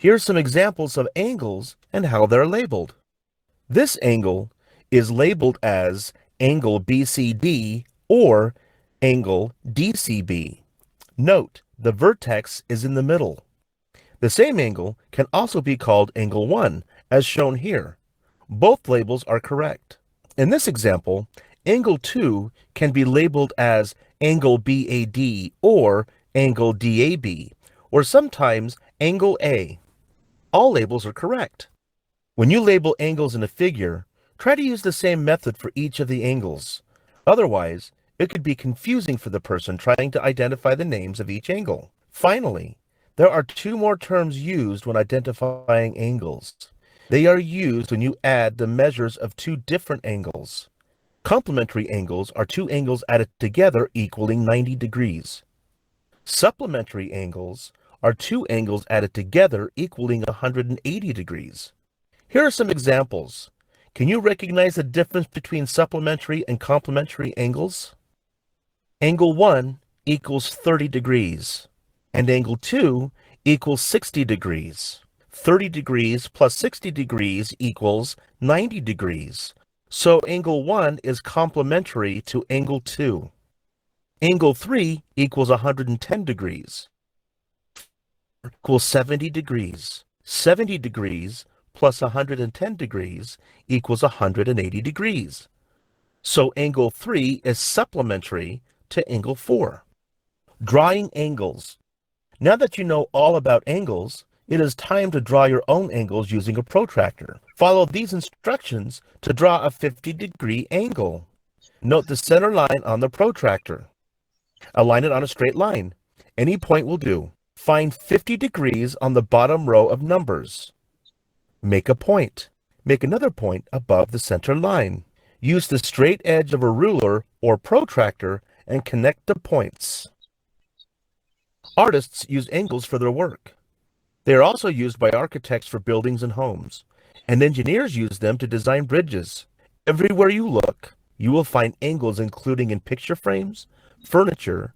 Here's some examples of angles and how they're labeled. This angle is labeled as angle BCD or angle DCB. Note, the vertex is in the middle. The same angle can also be called angle 1, as shown here. Both labels are correct. In this example, angle 2 can be labeled as angle BAD or angle DAB, or sometimes angle A. All labels are correct. When you label angles in a figure, try to use the same method for each of the angles. Otherwise, it could be confusing for the person trying to identify the names of each angle. Finally, there are two more terms used when identifying angles. They are used when you add the measures of two different angles. Complementary angles are two angles added together equaling 90 degrees. Supplementary angles are two angles added together equaling 180 degrees. Here are some examples. Can you recognize the difference between supplementary and complementary angles? Angle 1 equals 30 degrees, and angle 2 equals 60 degrees. 30 degrees plus 60 degrees equals 90 degrees. So angle 1 is complementary to angle 2. Angle 3 equals 110 degrees. Equals 70 degrees. 70 degrees plus 110 degrees equals 180 degrees. So angle 3 is supplementary to angle 4. Drawing angles. Now that you know all about angles, it is time to draw your own angles using a protractor. Follow these instructions to draw a 50-degree angle. Note the center line on the protractor. Align it on a straight line. Any point will do. Find 50 degrees on the bottom row of numbers. Make a point. Make another point above the center line. Use the straight edge of a ruler or protractor and connect the points. Artists use angles for their work. They are also used by architects for buildings and homes, and engineers use them to design bridges. Everywhere you look, you will find angles including in picture frames, furniture,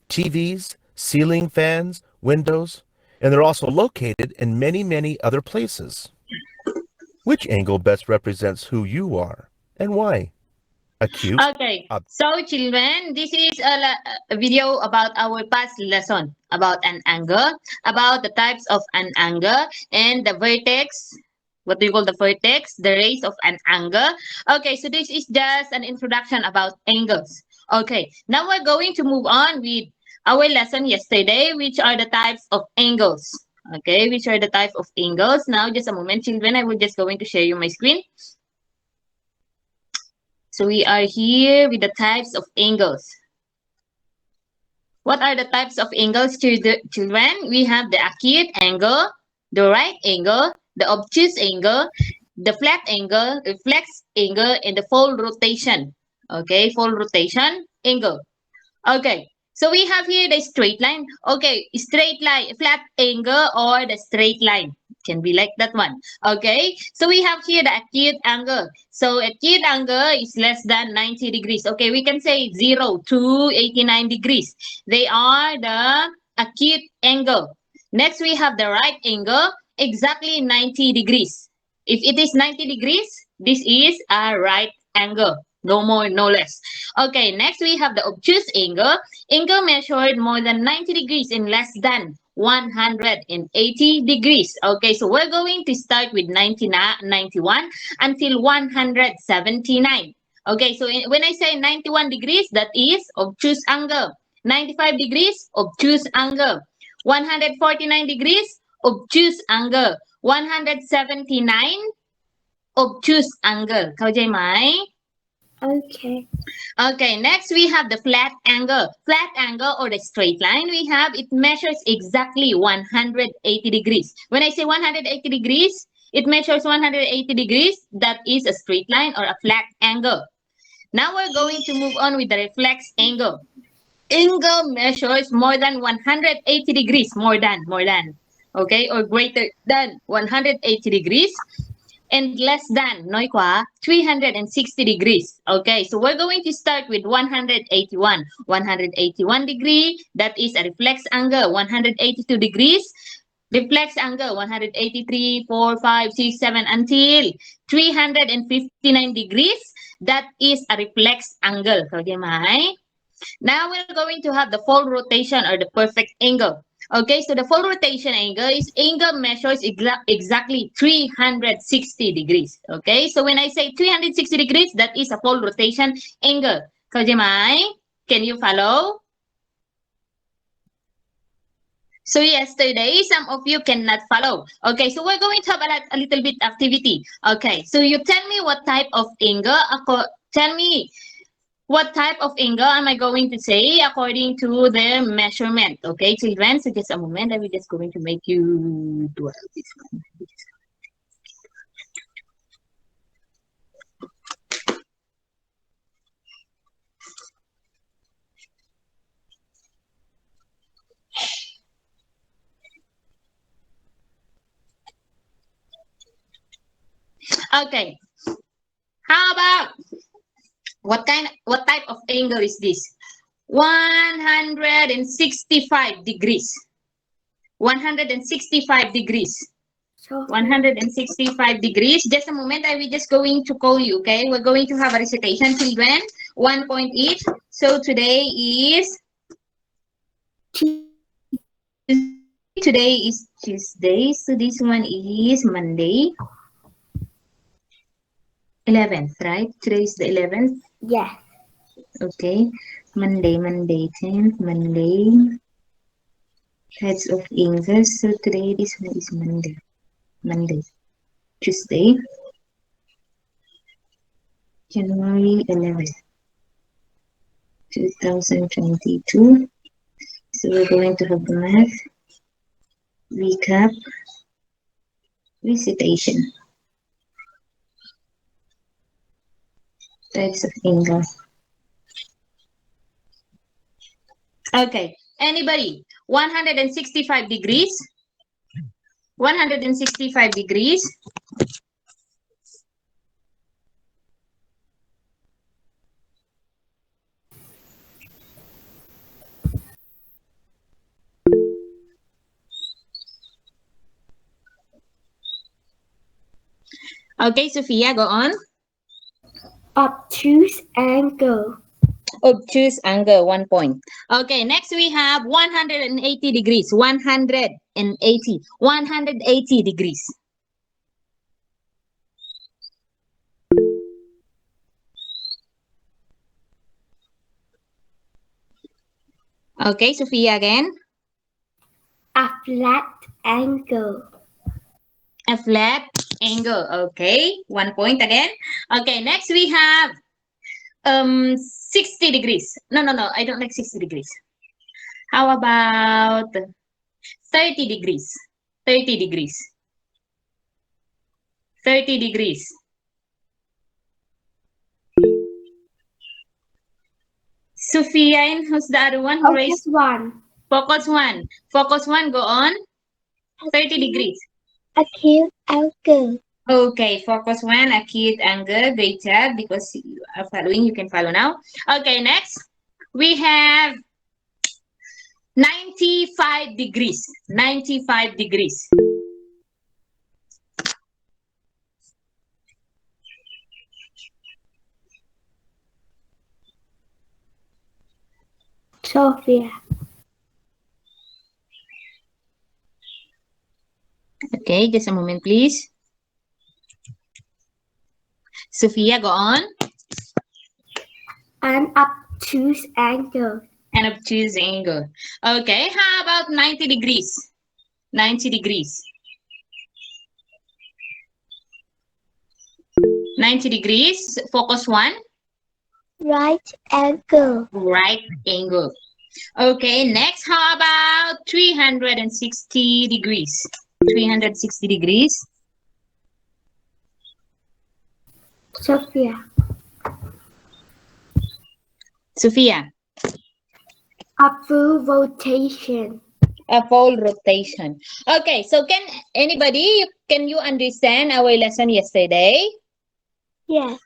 TVs, ceiling fans, windows, and they're also located in many other places. Which angle best represents who you are and why? Acute. Okay, so children, this is a video about our past lesson about an angle, about the types of an angle, and the vertex. What do you call the vertex? The rays of an angle. Okay, so this is just an introduction about angles. Okay, now we're going to move on with our lesson yesterday, which are the types of angles. Okay, which are the types of angles. Now, just a moment, children. I will just going to share you my screen. So we are here with the types of angles. What are the types of angles, children? We have the acute angle, the right angle, the obtuse angle, the flat angle, the reflex angle, and the full rotation. Okay, full rotation angle. Okay, so we have here the straight line. Okay, straight line, flat angle, or the straight line. Can be like that one. Okay, so we have here the acute angle. So acute angle is less than 90 degrees. Okay, we can say 0 to 89 degrees. They are the acute angle. Next, we have the right angle, exactly 90 degrees. If it is 90 degrees, this is a right angle. No more, no less. Okay, next we have the obtuse angle. Angle measured more than 90 degrees in less than 180 degrees. Okay, so we're going to start with 91 until 179. Okay, so when I say 91 degrees, that is obtuse angle. 95 degrees, obtuse angle. 149 degrees, obtuse angle. 179, obtuse angle. เข้าใจไหม? Okay. Okay, next we have the flat angle. Flat angle or the straight line we have, it measures exactly 180 degrees. When I say 180 degrees, it measures 180 degrees. That is a straight line or a flat angle. Now we're going to move on with the reflex angle. Angle measures more than 180 degrees, more than, okay, or greater than 180 degrees. And less than,น้อยกว่า 360 degrees. Okay, so we're going to start with 181. 181 degree, that is a reflex angle. 182 degrees, Reflex angle 183, 4, 5, 6, 7 until 359 degrees. That is a reflex angle. เข้าใจไหม Now we're going to have the full rotation or the perfect angle. Okay, so the full rotation angle is angle measures exactly 360 degrees. Okay, so when I say 360 degrees, that is a full rotation angle. เข้าใจไหม Can you follow? So yesterday, some of you cannot follow. Okay, so we're going to have a little bit activity. Okay, so you tell me what type of angle. Tell me what type of angle am I going to say according to their measurement. Okay, children. So just a moment. I'm just going to make you do this one. Okay. How about what type of angle is this? 165 degrees. 165 degrees. Sophia. 165 degrees. Just a moment. I will just going to call you. Okay, we're going to have a recitation, children. 1 point each. So today is Tuesday. So this one is Monday. 11th, right? Today is the 11th. Yes. Okay. Monday, 10th, Monday. Types of angles. So today this one is Monday. Tuesday. January 11th. 2022. So we're going to have the math, recap, recitation. Types of angle. Okay, anybody? 165 degrees. 165 degrees. Okay, Sophia, go on. Obtuse angle. Obtuse angle, 1 point. Okay, next we have 180 degrees. 180 degrees. Okay, Sophia again. A flat angle. A flat angle. Okay, 1 point again. Okay, next we have 60 degrees. No, I don't like 60 degrees. How about 30 degrees? 30 degrees. 30 degrees. Sophia, and who's the other one who raised? Focus one. Focus one. Focus one, go on. 30 degrees. Acute angle. Okay, focus one, acute angle. Great job, because you are following, you can follow now. Okay, next we have 95 degrees. 95 degrees. Sophia. Okay, just a moment, please. Sophia, go on. An obtuse angle. An obtuse angle. Okay, how about 90 degrees? 90 degrees. 90 degrees. Focus one. Right angle. Right angle. Okay, next, how about 360 degrees? 360 degrees. Sophia. Sophia. A full rotation. A full rotation. Okay, so can you understand our lesson yesterday? Yes.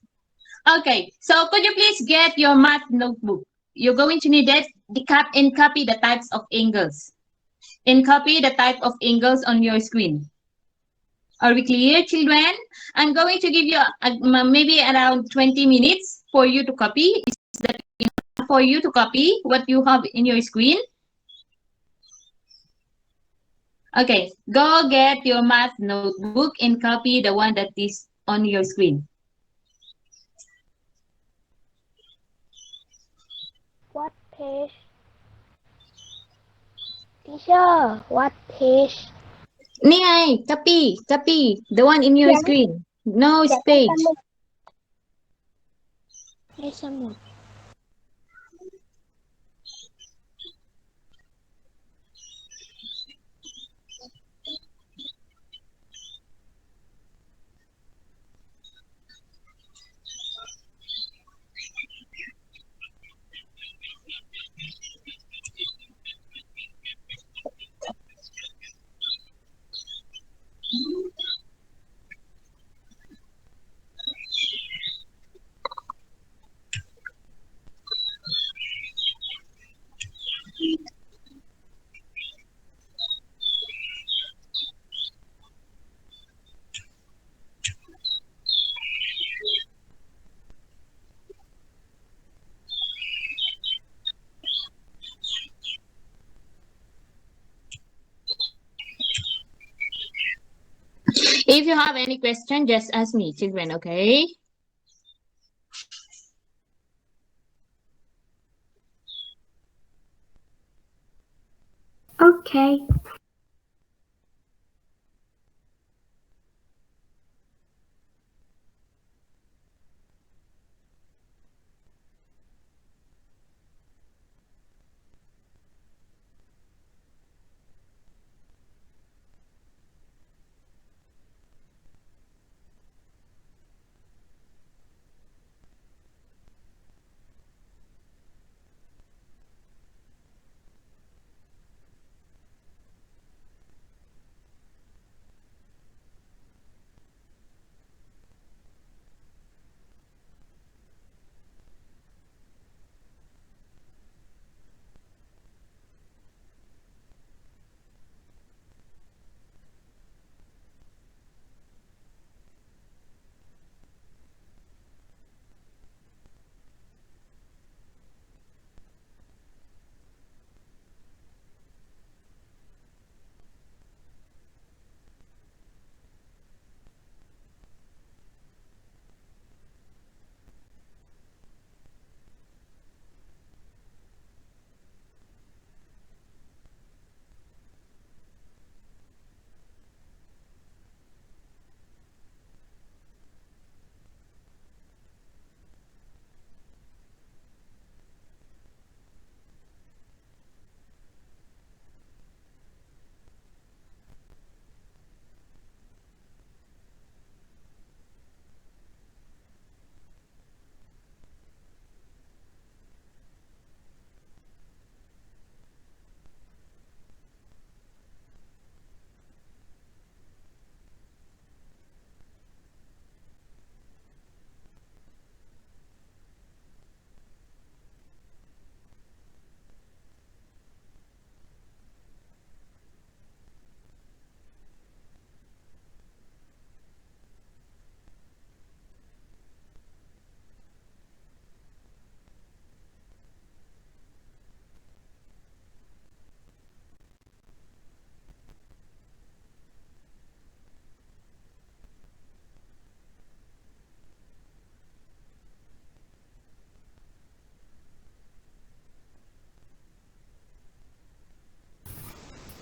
Okay, so could you please get your math notebook? You're going to need it and copy the types of angles. and copy the type of angles on your screen. Are we clear, children? I'm going to give you maybe around 20 minutes for you to copy. Is that enough for you to copy what you have in your screen? Okay, go get your math notebook and copy the one that is on your screen. What page? Teacher, what page? นี่ไง copy the one in your เขียน screen. No เขียนใน space. สมุดในสมุด If you have any question, just ask me, children, okay? Okay.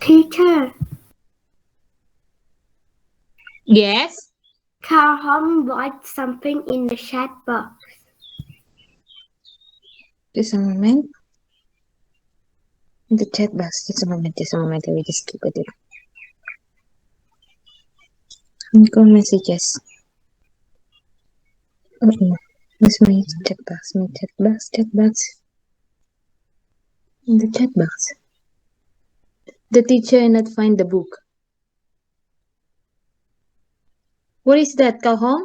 Teacher, Yes. Calhoun wrote something in the chat box. Just a moment. The chat box. Just a moment. We just keep it. Go messages. Oh, where's my chat box? Chat box. In the chat box. The teacher not find the book. What is that, Kalhom?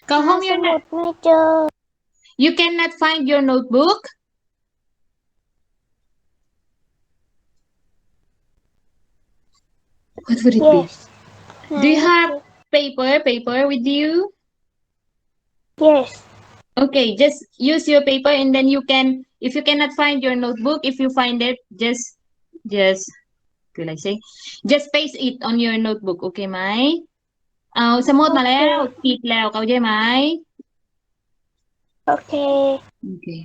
Kalhom, สมุดไม่เจอ you cannot find your notebook? What would it be? Yes. Do you have paper with you? Yes. Okay, just use your paper and then you can, if you cannot find your notebook, if you find it, just, will I say? Just paste it on your notebook, okayไหมเอาสมุดมาแล้ว Okay. ติดแล้วเข้าใจไหม Okay. โอเค Okay.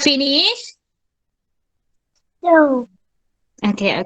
Finish? No. Okay.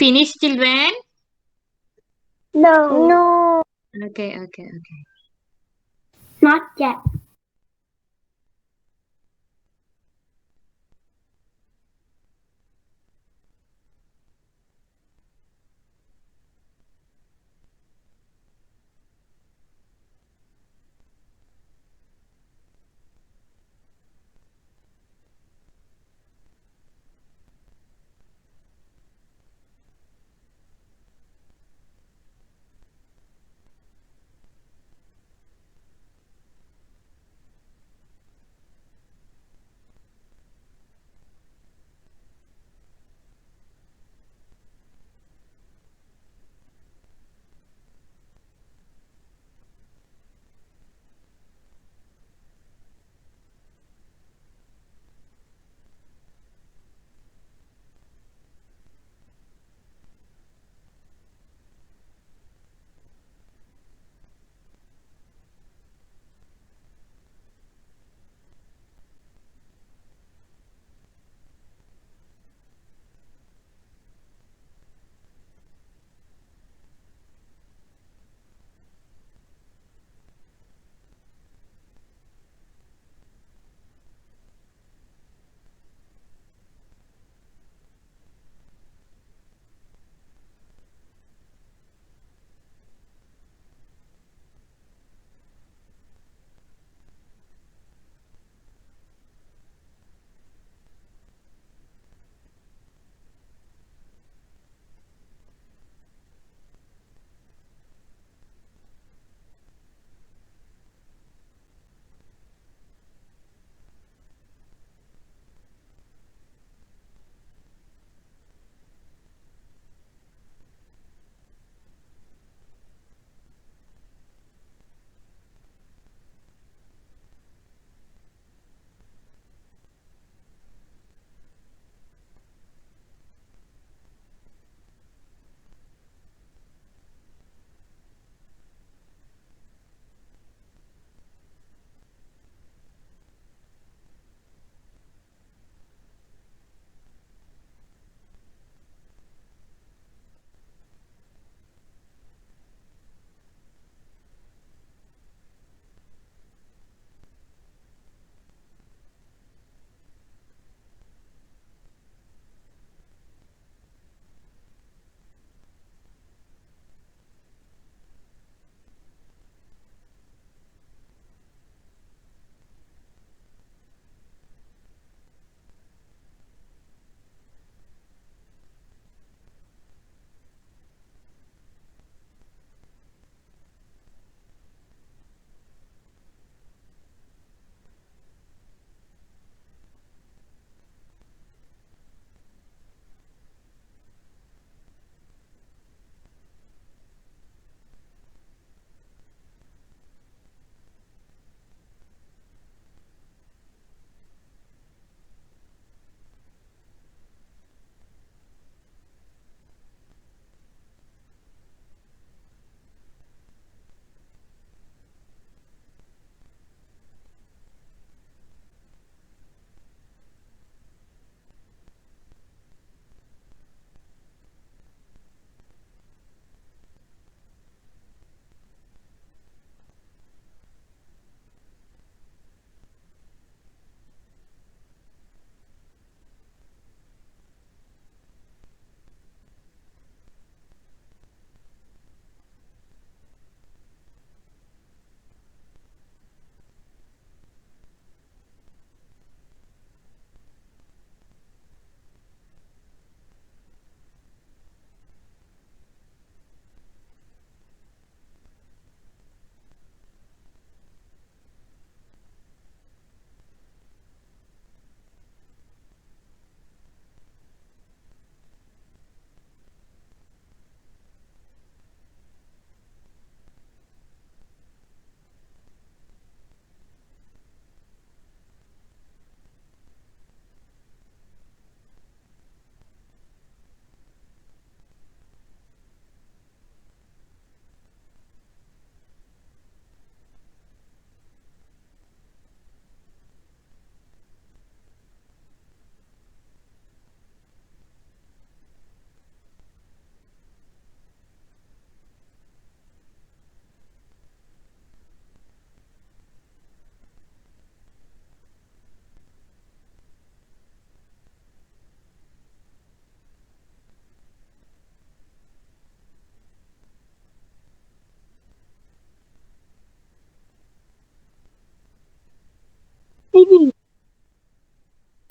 Finish, children? No. No. Okay. Not yet.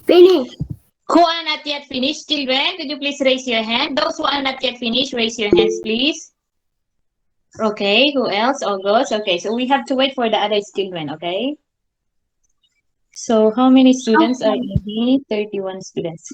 Finish. Who are not yet finished, children? Could you please raise your hand? Those who are not yet finished, raise your hands, please. Okay, who else? All good. Okay, so we have to wait for the other children, okay? So how many students are in here? 31 students.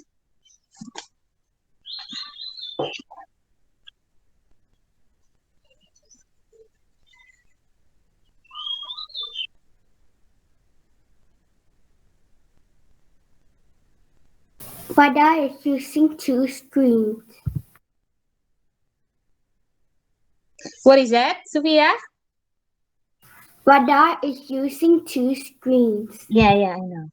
Vada is using two screens. What is that, Sophia? Vada is using two screens. Yeah, I know.